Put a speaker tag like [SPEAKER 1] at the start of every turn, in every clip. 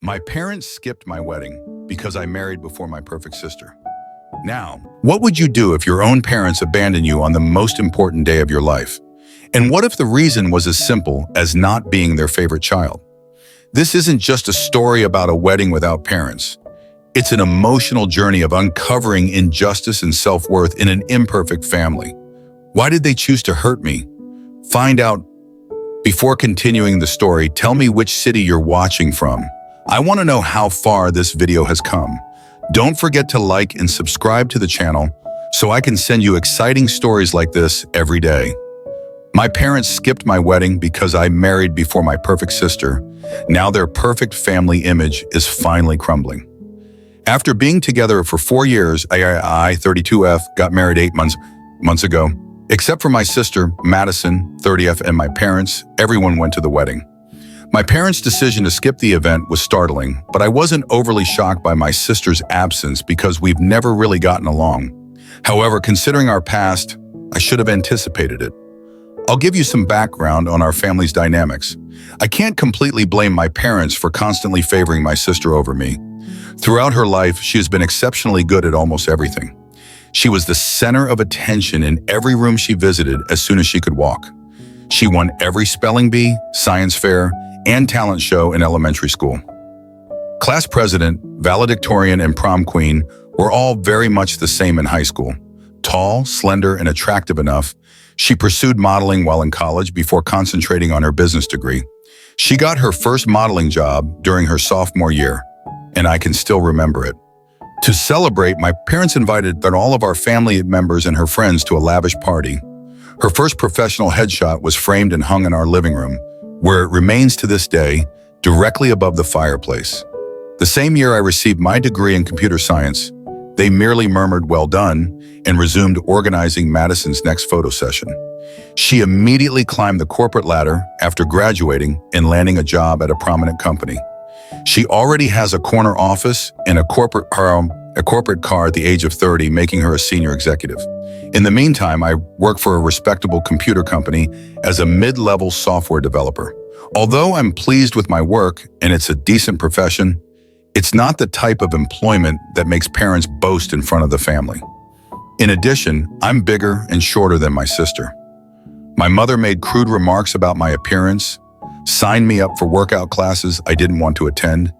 [SPEAKER 1] My parents skipped my wedding because I married before my perfect sister. Now, what would you do if your own parents abandoned you on the most important day of your life? And what if the reason was as simple as not being their favorite child? This isn't just a story about a wedding without parents. It's an emotional journey of uncovering injustice and self-worth in an imperfect family. Why did they choose to hurt me? Find out. Before continuing the story, tell me which city you're watching from. I want to know how far this video has come. Don't forget to like and subscribe to the channel so I can send you exciting stories like this every day. My parents skipped my wedding because I married before my perfect sister. Now their perfect family image is finally crumbling. After being together for 4 years, I, 32F, got married 8 months ago. Except for my sister, Madison, 30F, and my parents, everyone went to the wedding. My parents' decision to skip the event was startling, but I wasn't overly shocked by my sister's absence because we've never really gotten along. However, considering our past, I should have anticipated it. I'll give you some background on our family's dynamics. I can't completely blame my parents for constantly favoring my sister over me. Throughout her life, she has been exceptionally good at almost everything. She was the center of attention in every room she visited as soon as she could walk. She won every spelling bee, science fair, and talent show in elementary school. Class president, valedictorian, and prom queen were all very much the same in high school. Tall, slender, and attractive enough, she pursued modeling while in college before concentrating on her business degree. She got her first modeling job during her sophomore year, and I can still remember it. To celebrate, my parents invited all of our family members and her friends to a lavish party. Her first professional headshot was framed and hung in our living room, where it remains to this day, directly above the fireplace. The same year I received my degree in computer science, they merely murmured, "Well done," and resumed organizing Madison's next photo session. She immediately climbed the corporate ladder after graduating and landing a job at a prominent company. She already has a corner office and a corporate car at the age of 30, making her a senior executive. In the meantime, I work for a respectable computer company as a mid-level software developer. Although I'm pleased with my work and it's a decent profession, it's not the type of employment that makes parents boast in front of the family. In addition, I'm bigger and shorter than my sister. My mother made crude remarks about my appearance, signed me up for workout classes I didn't want to attend,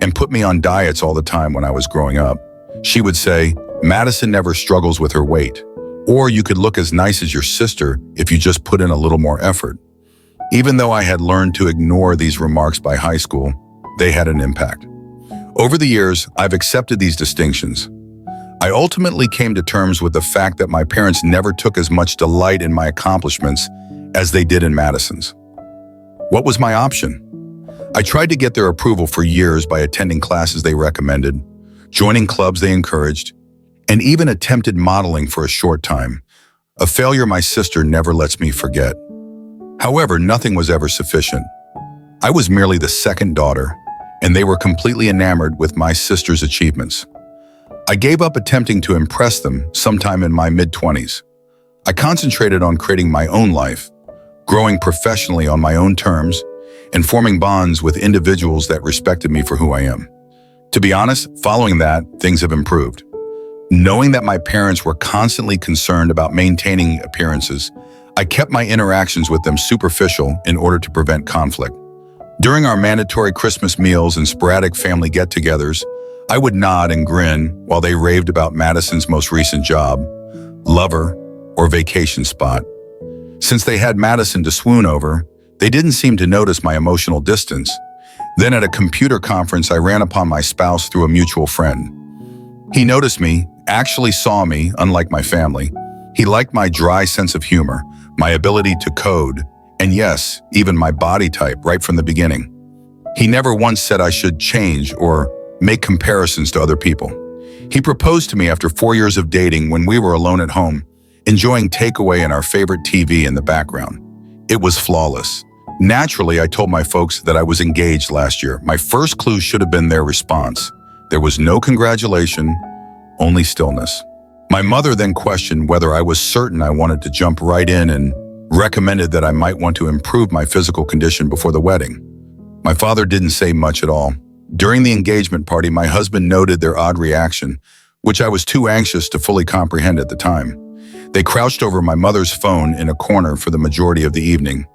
[SPEAKER 1] and put me on diets all the time when I was growing up. She would say, "Madison never struggles with her weight," or "You could look as nice as your sister if you just put in a little more effort." Even though I had learned to ignore these remarks by high school, they had an impact. Over the years, I've accepted these distinctions. I ultimately came to terms with the fact that my parents never took as much delight in my accomplishments as they did in Madison's. What was my option? I tried to get their approval for years by attending classes they recommended, joining clubs they encouraged, and even attempted modeling for a short time, a failure my sister never lets me forget. However, nothing was ever sufficient. I was merely the second daughter, and they were completely enamored with my sister's achievements. I gave up attempting to impress them sometime in my mid-20s. I concentrated on creating my own life, growing professionally on my own terms, and forming bonds with individuals that respected me for who I am. To be honest, following that, things have improved. Knowing that my parents were constantly concerned about maintaining appearances, I kept my interactions with them superficial in order to prevent conflict. During our mandatory Christmas meals and sporadic family get-togethers, I would nod and grin while they raved about Madison's most recent job, lover, or vacation spot. Since they had Madison to swoon over, they didn't seem to notice my emotional distance. Then at a computer conference, I ran upon my spouse through a mutual friend. He noticed me, actually saw me, unlike my family. He liked my dry sense of humor, my ability to code, and yes, even my body type right from the beginning. He never once said I should change or make comparisons to other people. He proposed to me after 4 years of dating when we were alone at home, enjoying takeaway and our favorite TV in the background. It was flawless. Naturally, I told my folks that I was engaged last year. My first clue should have been their response. There was no congratulation, only stillness. My mother then questioned whether I was certain I wanted to jump right in and recommended that I might want to improve my physical condition before the wedding. My father didn't say much at all, During the engagement party, my husband noted their odd reaction, which I was too anxious to fully comprehend at the time. They crouched over my mother's phone in a corner for the majority of the evening.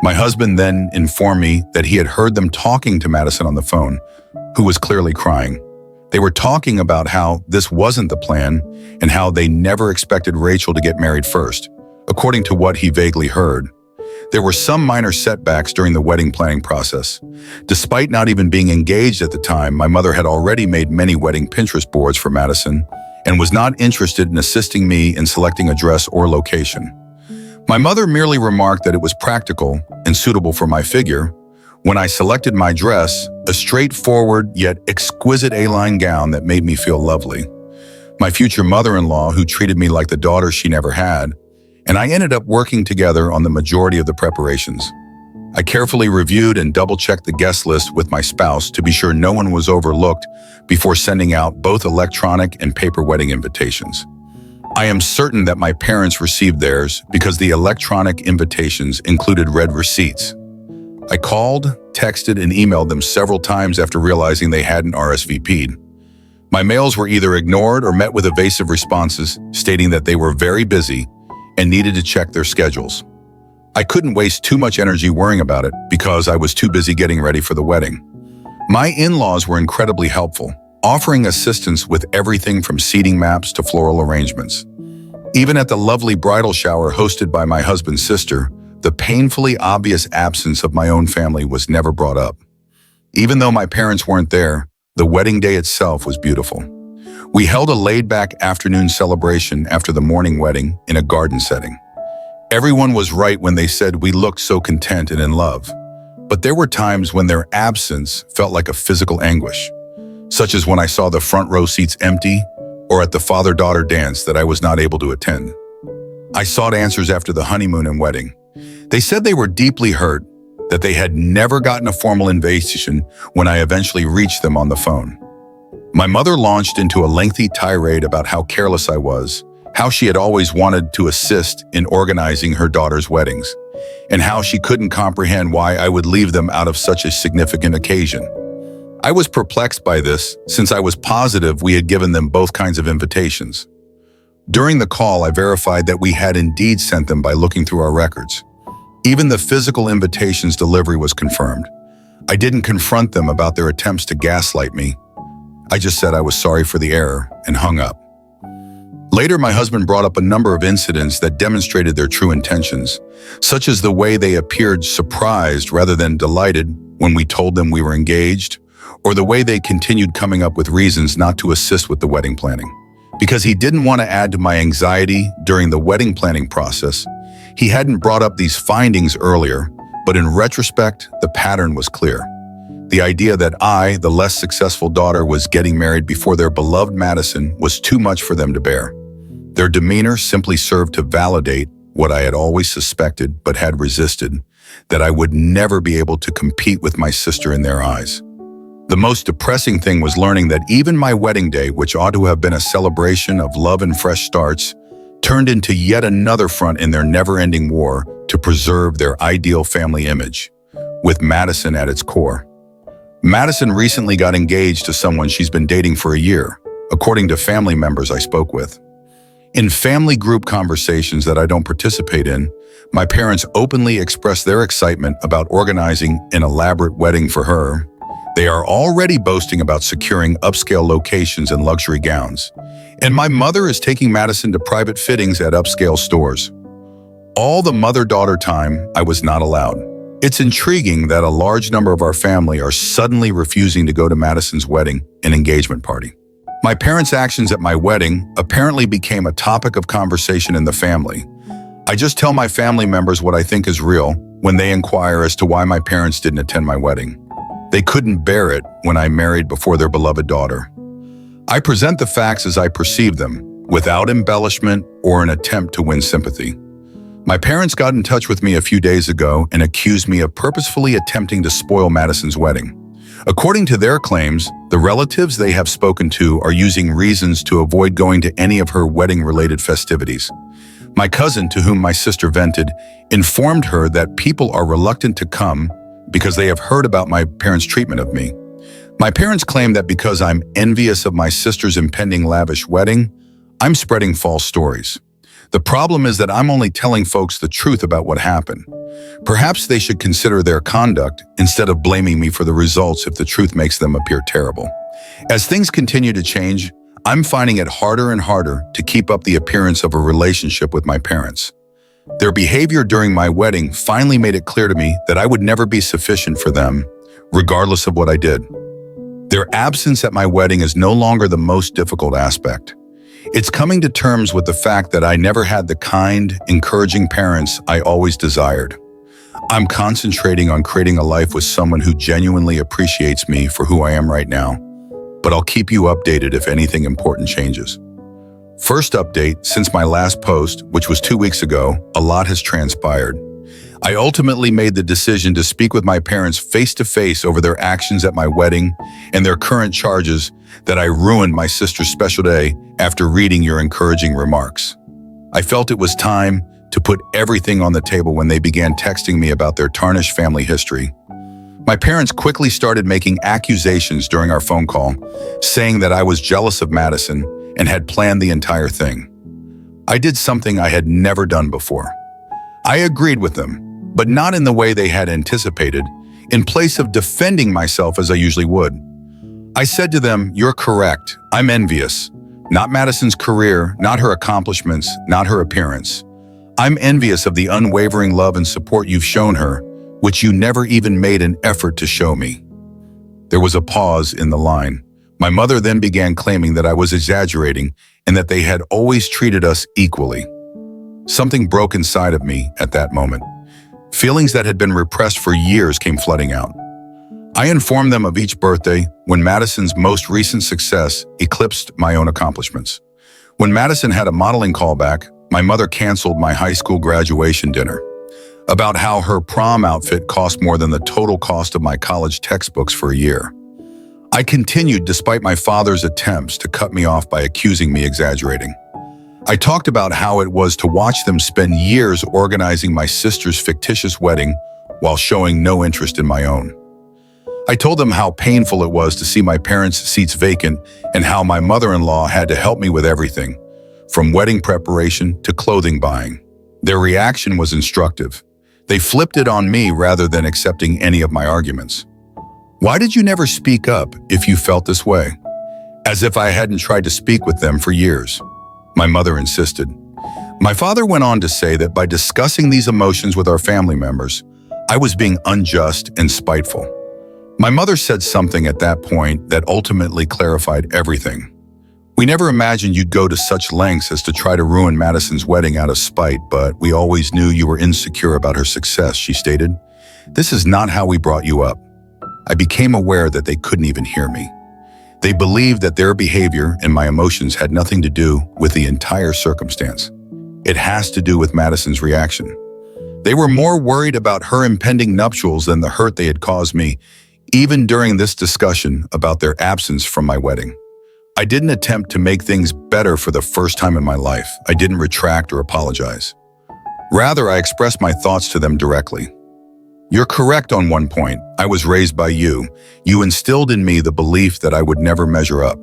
[SPEAKER 1] My husband then informed me that he had heard them talking to Madison on the phone, who was clearly crying. They were talking about how this wasn't the plan and how they never expected Rachel to get married first, according to what he vaguely heard. There were some minor setbacks during the wedding planning process. Despite not even being engaged at the time, my mother had already made many wedding Pinterest boards for Madison and was not interested in assisting me in selecting a dress or location. My mother merely remarked that it was practical and suitable for my figure. When I selected my dress, a straightforward yet exquisite A-line gown that made me feel lovely. My future mother-in-law, who treated me like the daughter she never had, and I ended up working together on the majority of the preparations. I carefully reviewed and double-checked the guest list with my spouse to be sure no one was overlooked before sending out both electronic and paper wedding invitations. I am certain that my parents received theirs because the electronic invitations included red receipts. I called, texted, and emailed them several times after realizing they hadn't RSVP'd. My mails were either ignored or met with evasive responses stating that they were very busy and needed to check their schedules. I couldn't waste too much energy worrying about it because I was too busy getting ready for the wedding. My in-laws were incredibly helpful, offering assistance with everything from seating maps to floral arrangements. Even at the lovely bridal shower hosted by my husband's sister, the painfully obvious absence of my own family was never brought up. Even though my parents weren't there, the wedding day itself was beautiful. We held a laid-back afternoon celebration after the morning wedding in a garden setting. Everyone was right when they said we looked so content and in love, but there were times when their absence felt like a physical anguish, such as when I saw the front row seats empty or at the father-daughter dance that I was not able to attend. I sought answers after the honeymoon and wedding. They said they were deeply hurt, that they had never gotten a formal invitation when I eventually reached them on the phone. My mother launched into a lengthy tirade about how careless I was, how she had always wanted to assist in organizing her daughter's weddings, and how she couldn't comprehend why I would leave them out of such a significant occasion. I was perplexed by this since I was positive we had given them both kinds of invitations. During the call, I verified that we had indeed sent them by looking through our records. Even the physical invitation's delivery was confirmed. I didn't confront them about their attempts to gaslight me. I just said I was sorry for the error and hung up. Later, my husband brought up a number of incidents that demonstrated their true intentions, such as the way they appeared surprised rather than delighted when we told them we were engaged, or the way they continued coming up with reasons not to assist with the wedding planning. Because he didn't want to add to my anxiety during the wedding planning process, he hadn't brought up these findings earlier, but in retrospect, the pattern was clear. The idea that I, the less successful daughter, was getting married before their beloved Madison was too much for them to bear. Their demeanor simply served to validate what I had always suspected but had resisted, that I would never be able to compete with my sister in their eyes. The most depressing thing was learning that even my wedding day, which ought to have been a celebration of love and fresh starts, turned into yet another front in their never-ending war to preserve their ideal family image, with Madison at its core. Madison recently got engaged to someone she's been dating for a year, according to family members I spoke with. In family group conversations that I don't participate in, my parents openly expressed their excitement about organizing an elaborate wedding for her. They are already boasting about securing upscale locations and luxury gowns. And my mother is taking Madison to private fittings at upscale stores. All the mother-daughter time I was not allowed. It's intriguing that a large number of our family are suddenly refusing to go to Madison's wedding and engagement party. My parents' actions at my wedding apparently became a topic of conversation in the family. I just tell my family members what I think is real when they inquire as to why my parents didn't attend my wedding. They couldn't bear it when I married before their beloved daughter. I present the facts as I perceive them, without embellishment or an attempt to win sympathy. My parents got in touch with me a few days ago and accused me of purposefully attempting to spoil Madison's wedding. According to their claims, the relatives they have spoken to are using reasons to avoid going to any of her wedding-related festivities. My cousin, to whom my sister vented, informed her that people are reluctant to come because they have heard about my parents' treatment of me. My parents claim that because I'm envious of my sister's impending lavish wedding, I'm spreading false stories. The problem is that I'm only telling folks the truth about what happened. Perhaps they should consider their conduct instead of blaming me for the results if the truth makes them appear terrible. As things continue to change, I'm finding it harder and harder to keep up the appearance of a relationship with my parents. Their behavior during my wedding finally made it clear to me that I would never be sufficient for them, regardless of what I did. Their absence at my wedding is no longer the most difficult aspect. It's coming to terms with the fact that I never had the kind, encouraging parents I always desired. I'm concentrating on creating a life with someone who genuinely appreciates me for who I am right now, but I'll keep you updated if anything important changes. First update, since my last post, which was 2 weeks ago, a lot has transpired. I ultimately made the decision to speak with my parents face-to-face over their actions at my wedding and their current charges that I ruined my sister's special day after reading your encouraging remarks. I felt it was time to put everything on the table when they began texting me about their tarnished family history. My parents quickly started making accusations during our phone call, saying that I was jealous of Madison and had planned the entire thing. I did something I had never done before. I agreed with them, but not in the way they had anticipated, in place of defending myself as I usually would. I said to them, "You're correct. I'm envious. Not Madison's career, not her accomplishments, not her appearance. I'm envious of the unwavering love and support you've shown her, which you never even made an effort to show me." There was a pause in the line. My mother then began claiming that I was exaggerating and that they had always treated us equally. Something broke inside of me at that moment. Feelings that had been repressed for years came flooding out. I informed them of each birthday when Madison's most recent success eclipsed my own accomplishments. When Madison had a modeling callback, my mother canceled my high school graduation dinner. About how her prom outfit cost more than the total cost of my college textbooks for a year. I continued despite my father's attempts to cut me off by accusing me exaggerating. I talked about how it was to watch them spend years organizing my sister's fictitious wedding while showing no interest in my own. I told them how painful it was to see my parents' seats vacant and how my mother-in-law had to help me with everything, from wedding preparation to clothing buying. Their reaction was instructive. They flipped it on me rather than accepting any of my arguments. "Why did you never speak up if you felt this way?" As if I hadn't tried to speak with them for years. My mother insisted. My father went on to say that by discussing these emotions with our family members, I was being unjust and spiteful. My mother said something at that point that ultimately clarified everything. "We never imagined you'd go to such lengths as to try to ruin Madison's wedding out of spite, but we always knew you were insecure about her success," she stated. "This is not how we brought you up." I became aware that they couldn't even hear me. They believed that their behavior and my emotions had nothing to do with the entire circumstance. It has to do with Madison's reaction. They were more worried about her impending nuptials than the hurt they had caused me, even during this discussion about their absence from my wedding. I didn't attempt to make things better for the first time in my life. I didn't retract or apologize. Rather, I expressed my thoughts to them directly. "You're correct on one point. I was raised by you. You instilled in me the belief that I would never measure up,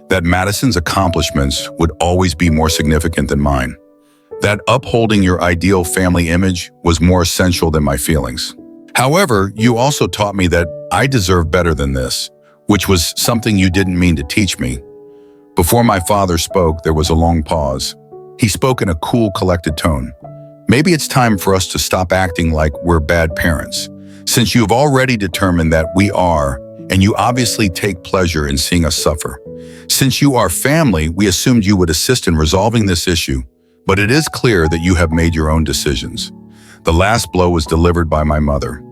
[SPEAKER 1] that Madison's accomplishments would always be more significant than mine, that upholding your ideal family image was more essential than my feelings. However, you also taught me that I deserve better than this, which was something you didn't mean to teach me." Before my father spoke, there was a long pause. He spoke in a cool, collected tone. "Maybe it's time for us to stop acting like we're bad parents, since you've already determined that we are, and you obviously take pleasure in seeing us suffer. Since you are family, we assumed you would assist in resolving this issue, but it is clear that you have made your own decisions." The last blow was delivered by my mother.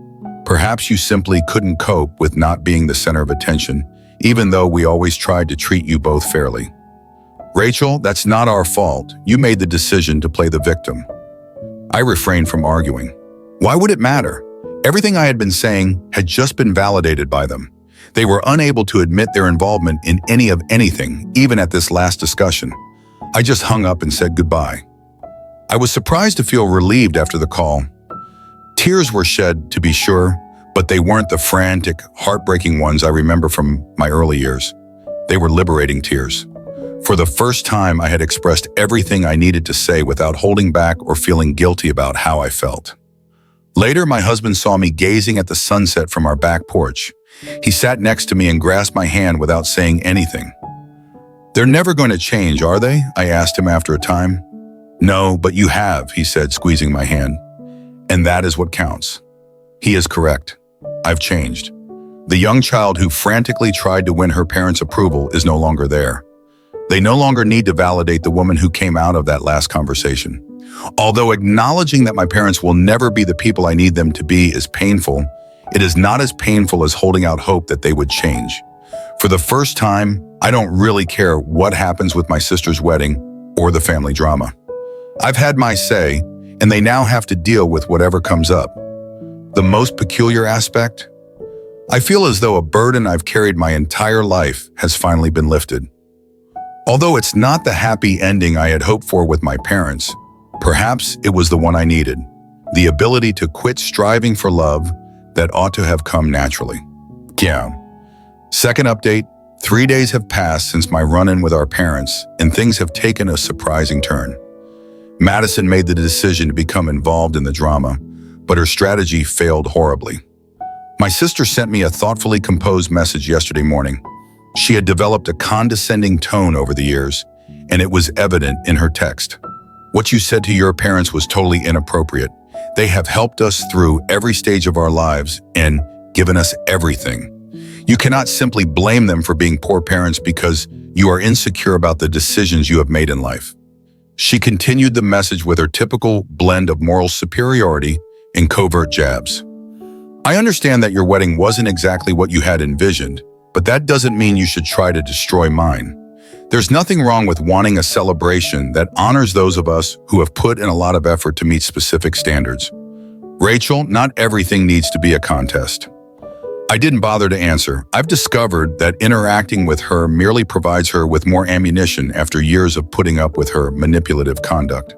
[SPEAKER 1] "Perhaps you simply couldn't cope with not being the center of attention, even though we always tried to treat you both fairly. Rachel, that's not our fault. You made the decision to play the victim." I refrained from arguing. Why would it matter? Everything I had been saying had just been validated by them. They were unable to admit their involvement in any of anything, even at this last discussion. I just hung up and said goodbye. I was surprised to feel relieved after the call. Tears were shed, to be sure, But they weren't the frantic, heartbreaking ones I remember from my early years. They were liberating tears. For the first time, I had expressed everything I needed to say without holding back or feeling guilty about how I felt. Later, my husband saw me gazing at the sunset from our back porch. He sat next to me and grasped my hand without saying anything. "They're never going to change, are they?" I asked him after a time. "No, but you have," he said, squeezing my hand. "And that is what counts." He is correct. I've changed. The young child who frantically tried to win her parents' approval is no longer there. They no longer need to validate the woman who came out of that last conversation. Although acknowledging that my parents will never be the people I need them to be is painful, it is not as painful as holding out hope that they would change. For the first time, I don't really care what happens with my sister's wedding or the family drama. I've had my say, and they now have to deal with whatever comes up. The most peculiar aspect? I feel as though a burden I've carried my entire life has finally been lifted. Although it's not the happy ending I had hoped for with my parents, perhaps it was the one I needed. The ability to quit striving for love that ought to have come naturally. Yeah. Second update, 3 days have passed since my run-in with our parents, and things have taken a surprising turn. Madison made the decision to become involved in the drama, but her strategy failed horribly. My sister sent me a thoughtfully composed message yesterday morning. She had developed a condescending tone over the years, and it was evident in her text. "What you said to your parents was totally inappropriate. They have helped us through every stage of our lives and given us everything. You cannot simply blame them for being poor parents because you are insecure about the decisions you have made in life." She continued the message with her typical blend of moral superiority and covert jabs. "I understand that your wedding wasn't exactly what you had envisioned, but that doesn't mean you should try to destroy mine. There's nothing wrong with wanting a celebration that honors those of us who have put in a lot of effort to meet specific standards. Rachel, not everything needs to be a contest." I didn't bother to answer. I've discovered that interacting with her merely provides her with more ammunition after years of putting up with her manipulative conduct.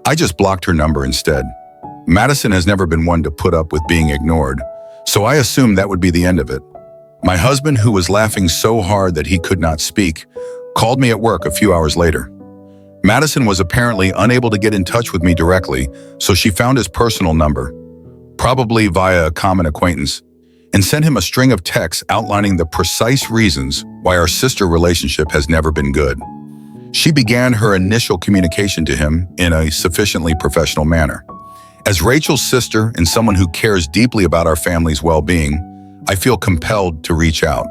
[SPEAKER 1] I just blocked her number instead. Madison has never been one to put up with being ignored, so I assumed that would be the end of it. My husband, who was laughing so hard that he could not speak, called me at work a few hours later. Madison was apparently unable to get in touch with me directly, so she found his personal number, probably via a common acquaintance, and sent him a string of texts outlining the precise reasons why our sister relationship has never been good. She began her initial communication to him in a sufficiently professional manner. As Rachel's sister and someone who cares deeply about our family's well-being, I feel compelled to reach out.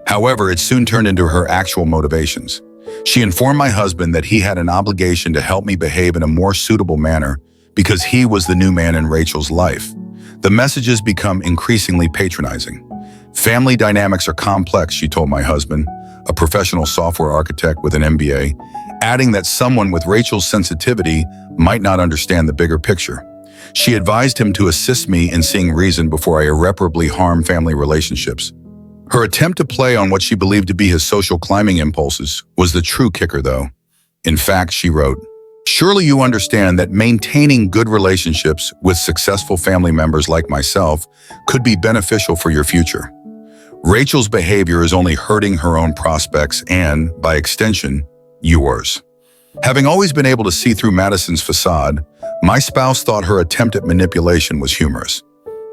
[SPEAKER 1] However, it soon turned into her actual motivations. She informed my husband that he had an obligation to help me behave in a more suitable manner because he was the new man in Rachel's life. The messages become increasingly patronizing. "Family dynamics are complex," she told my husband, a professional software architect with an MBA, adding that someone with Rachel's sensitivity might not understand the bigger picture. She advised him to assist me in seeing reason before I irreparably harm family relationships. Her attempt to play on what she believed to be his social climbing impulses was the true kicker, though. In fact, she wrote, "Surely you understand that maintaining good relationships with successful family members like myself could be beneficial for your future. Rachel's behavior is only hurting her own prospects and, by extension, yours." Having always been able to see through Madison's facade, my spouse thought her attempt at manipulation was humorous.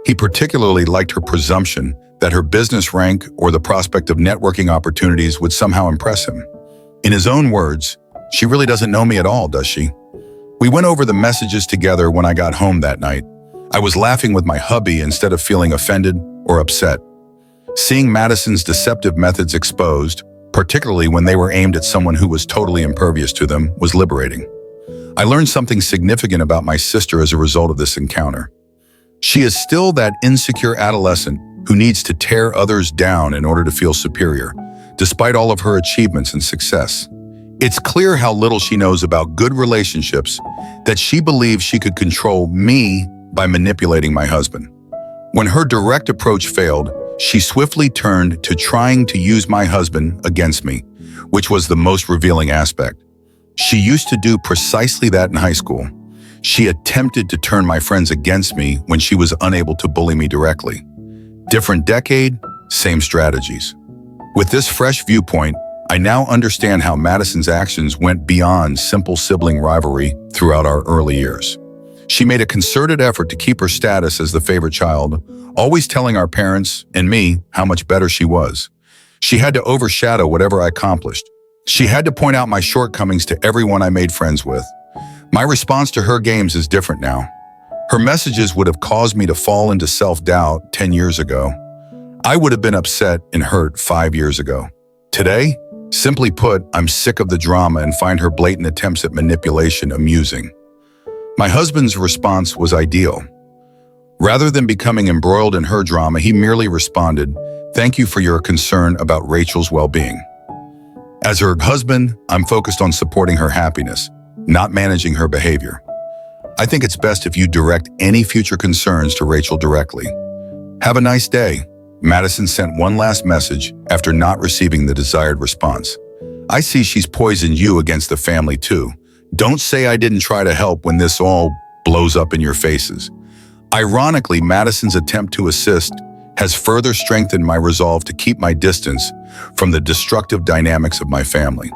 [SPEAKER 1] He particularly liked her presumption that her business rank or the prospect of networking opportunities would somehow impress him. In his own words, "She really doesn't know me at all, does she?" We went over the messages together when I got home that night. I was laughing with my hubby instead of feeling offended or upset. Seeing Madison's deceptive methods exposed, particularly when they were aimed at someone who was totally impervious to them, was liberating. I learned something significant about my sister as a result of this encounter. She is still that insecure adolescent who needs to tear others down in order to feel superior, despite all of her achievements and success. It's clear how little she knows about good relationships that she believes she could control me by manipulating my husband. When her direct approach failed, she swiftly turned to trying to use my husband against me, which was the most revealing aspect. She used to do precisely that in high school. She attempted to turn my friends against me when she was unable to bully me directly. Different decade, same strategies. With this fresh viewpoint, I now understand how Madison's actions went beyond simple sibling rivalry throughout our early years. She made a concerted effort to keep her status as the favorite child, always telling our parents and me how much better she was. She had to overshadow whatever I accomplished. She had to point out my shortcomings to everyone I made friends with. My response to her games is different now. Her messages would have caused me to fall into self-doubt 10 years ago. I would have been upset and hurt 5 years ago. Today, simply put, I'm sick of the drama and find her blatant attempts at manipulation amusing. My husband's response was ideal. Rather than becoming embroiled in her drama, he merely responded, "Thank you for your concern about Rachel's well-being." As her husband, I'm focused on supporting her happiness, not managing her behavior. I think it's best if you direct any future concerns to Rachel directly. Have a nice day. Madison sent one last message after not receiving the desired response. I see she's poisoned you against the family too. Don't say I didn't try to help when this all blows up in your faces. Ironically, Madison's attempt to assist has further strengthened my resolve to keep my distance from the destructive dynamics of my family.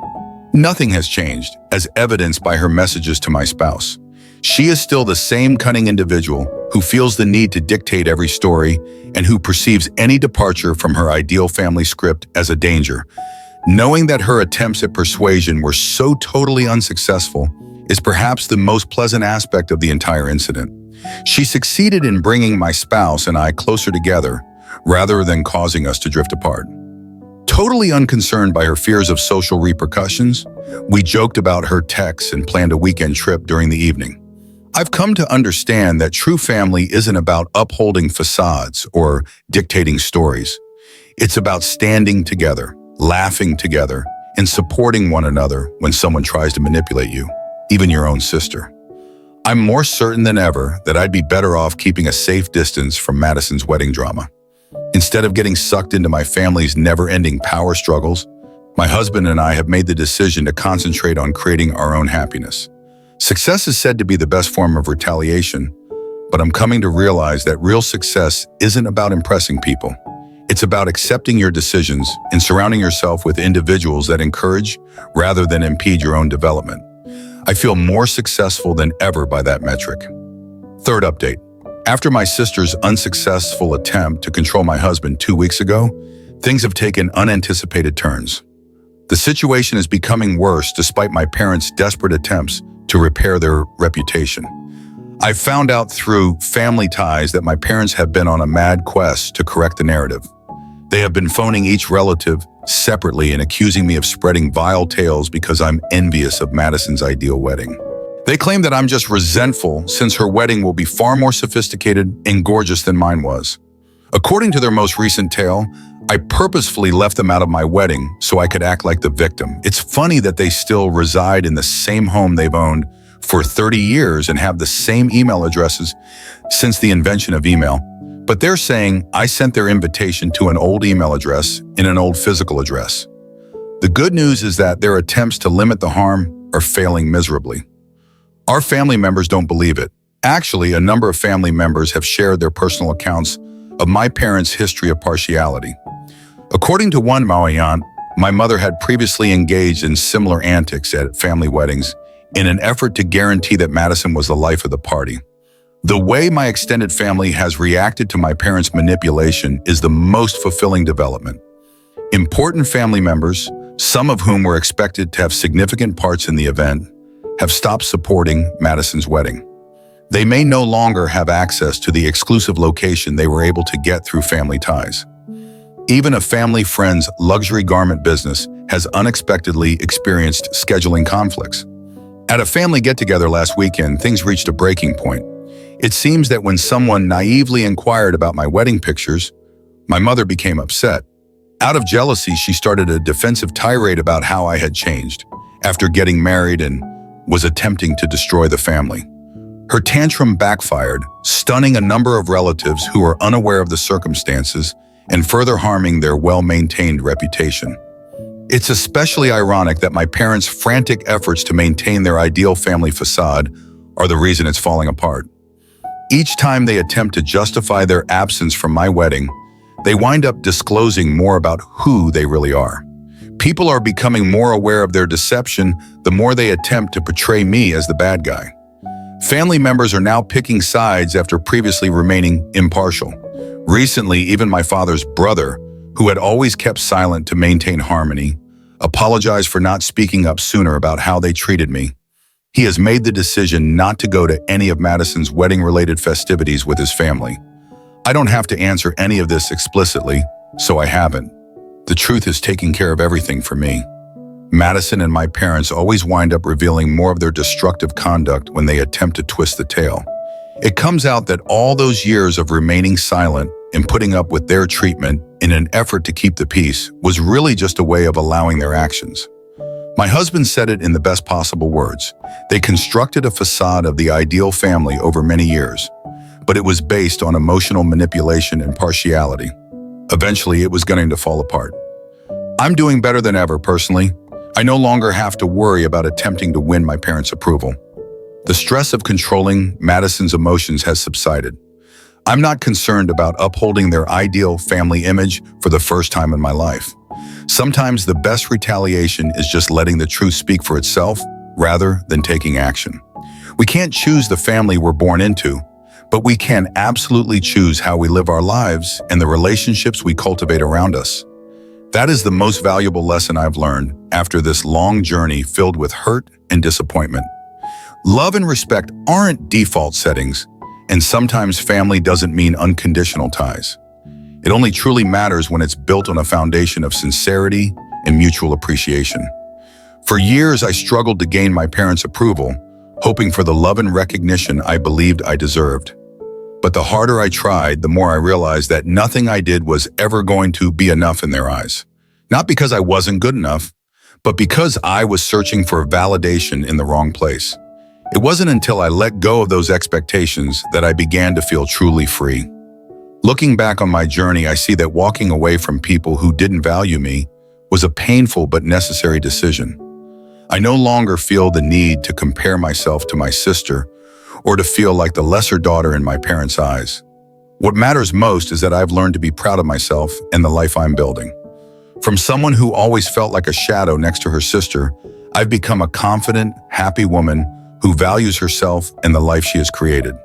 [SPEAKER 1] Nothing has changed, as evidenced by her messages to my spouse. She is still the same cunning individual who feels the need to dictate every story and who perceives any departure from her ideal family script as a danger. Knowing that her attempts at persuasion were so totally unsuccessful is perhaps the most pleasant aspect of the entire incident. She succeeded in bringing my spouse and I closer together rather than causing us to drift apart. Totally unconcerned by her fears of social repercussions, we joked about her texts and planned a weekend trip during the evening. I've come to understand that true family isn't about upholding facades or dictating stories. It's about standing together, laughing together, and supporting one another when someone tries to manipulate you, even your own sister. I'm more certain than ever that I'd be better off keeping a safe distance from Madison's wedding drama. Instead of getting sucked into my family's never-ending power struggles, my husband and I have made the decision to concentrate on creating our own happiness. Success is said to be the best form of retaliation, but I'm coming to realize that real success isn't about impressing people. It's about accepting your decisions and surrounding yourself with individuals that encourage rather than impede your own development. I feel more successful than ever by that metric. Third update. After my sister's unsuccessful attempt to control my husband 2 weeks ago, things have taken unanticipated turns. The situation is becoming worse despite my parents' desperate attempts to repair their reputation. I found out through family ties that my parents have been on a mad quest to correct the narrative. They have been phoning each relative separately and accusing me of spreading vile tales because I'm envious of Madison's ideal wedding. They claim that I'm just resentful since her wedding will be far more sophisticated and gorgeous than mine was. According to their most recent tale, I purposefully left them out of my wedding so I could act like the victim. It's funny that they still reside in the same home they've owned for 30 years and have the same email addresses since the invention of email. But they're saying I sent their invitation to an old email address in an old physical address. The good news is that their attempts to limit the harm are failing miserably. Our family members don't believe it. Actually, a number of family members have shared their personal accounts of my parents' history of partiality. According to one Maui aunt, my mother had previously engaged in similar antics at family weddings in an effort to guarantee that Madison was the life of the party. The way my extended family has reacted to my parents' manipulation is the most fulfilling development. Important family members, some of whom were expected to have significant parts in the event, have stopped supporting Madison's wedding. They may no longer have access to the exclusive location they were able to get through family ties. Even a family friend's luxury garment business has unexpectedly experienced scheduling conflicts. At a family get-together last weekend, things reached a breaking point. It seems that when someone naively inquired about my wedding pictures, my mother became upset. Out of jealousy, she started a defensive tirade about how I had changed after getting married and was attempting to destroy the family. Her tantrum backfired, stunning a number of relatives who were unaware of the circumstances and further harming their well-maintained reputation. It's especially ironic that my parents' frantic efforts to maintain their ideal family facade are the reason it's falling apart. Each time they attempt to justify their absence from my wedding, They wind up disclosing more about who they really are. People are becoming more aware of their deception the more they attempt to portray me as the bad guy. Family members are now picking sides after previously remaining impartial. Recently, even my father's brother, who had always kept silent to maintain harmony, apologized for not speaking up sooner about how they treated me. He has made the decision not to go to any of Madison's wedding-related festivities with his family. I don't have to answer any of this explicitly, so I haven't. The truth is taking care of everything for me. Madison and my parents always wind up revealing more of their destructive conduct when they attempt to twist the tale. It comes out that all those years of remaining silent and putting up with their treatment in an effort to keep the peace was really just a way of allowing their actions. My husband said it in the best possible words. They constructed a facade of the ideal family over many years, but it was based on emotional manipulation and partiality. Eventually, it was going to fall apart. I'm doing better than ever, personally. I no longer have to worry about attempting to win my parents' approval. The stress of controlling Madison's emotions has subsided. I'm not concerned about upholding their ideal family image for the first time in my life. Sometimes the best retaliation is just letting the truth speak for itself rather than taking action. We can't choose the family we're born into, but we can absolutely choose how we live our lives and the relationships we cultivate around us. That is the most valuable lesson I've learned after this long journey filled with hurt and disappointment. Love and respect aren't default settings, and sometimes family doesn't mean unconditional ties. It only truly matters when it's built on a foundation of sincerity and mutual appreciation. For years, I struggled to gain my parents' approval, hoping for the love and recognition I believed I deserved. But the harder I tried, the more I realized that nothing I did was ever going to be enough in their eyes. Not because I wasn't good enough, but because I was searching for validation in the wrong place. It wasn't until I let go of those expectations that I began to feel truly free. Looking back on my journey, I see that walking away from people who didn't value me was a painful but necessary decision. I no longer feel the need to compare myself to my sister or to feel like the lesser daughter in my parents' eyes. What matters most is that I've learned to be proud of myself and the life I'm building. From someone who always felt like a shadow next to her sister, I've become a confident, happy woman who values herself and the life she has created.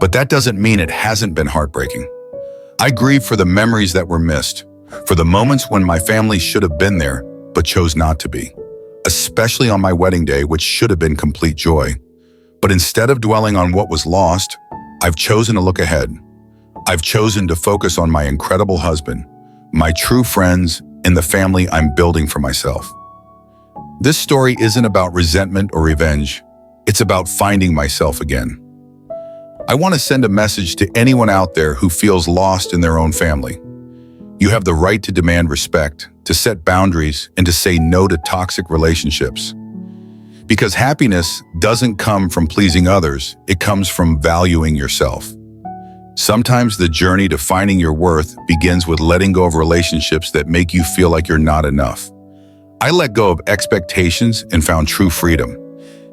[SPEAKER 1] But that doesn't mean it hasn't been heartbreaking. I grieve for the memories that were missed, for the moments when my family should have been there, but chose not to be. Especially on my wedding day, which should have been complete joy. But instead of dwelling on what was lost, I've chosen to look ahead. I've chosen to focus on my incredible husband, my true friends, and the family I'm building for myself. This story isn't about resentment or revenge. It's about finding myself again. I want to send a message to anyone out there who feels lost in their own family. You have the right to demand respect, to set boundaries, and to say no to toxic relationships. Because happiness doesn't come from pleasing others, it comes from valuing yourself. Sometimes the journey to finding your worth begins with letting go of relationships that make you feel like you're not enough. I let go of expectations and found true freedom.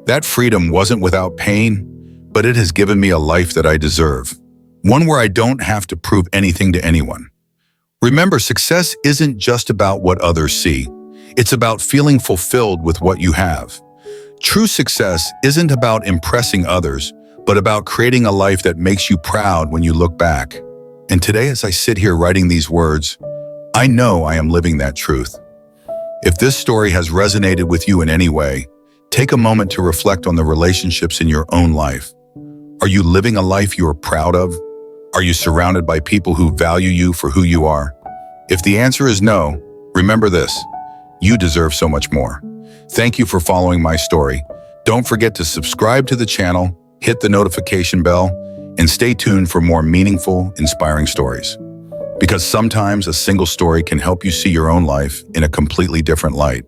[SPEAKER 1] That freedom wasn't without pain, but it has given me a life that I deserve. One where I don't have to prove anything to anyone. Remember, success isn't just about what others see. It's about feeling fulfilled with what you have. True success isn't about impressing others, but about creating a life that makes you proud when you look back. And today, as I sit here writing these words, I know I am living that truth. If this story has resonated with you in any way, take a moment to reflect on the relationships in your own life. Are you living a life you are proud of? Are you surrounded by people who value you for who you are? If the answer is no, remember this: you deserve so much more. Thank you for following my story. Don't forget to subscribe to the channel, hit the notification bell, and stay tuned for more meaningful, inspiring stories. Because sometimes a single story can help you see your own life in a completely different light.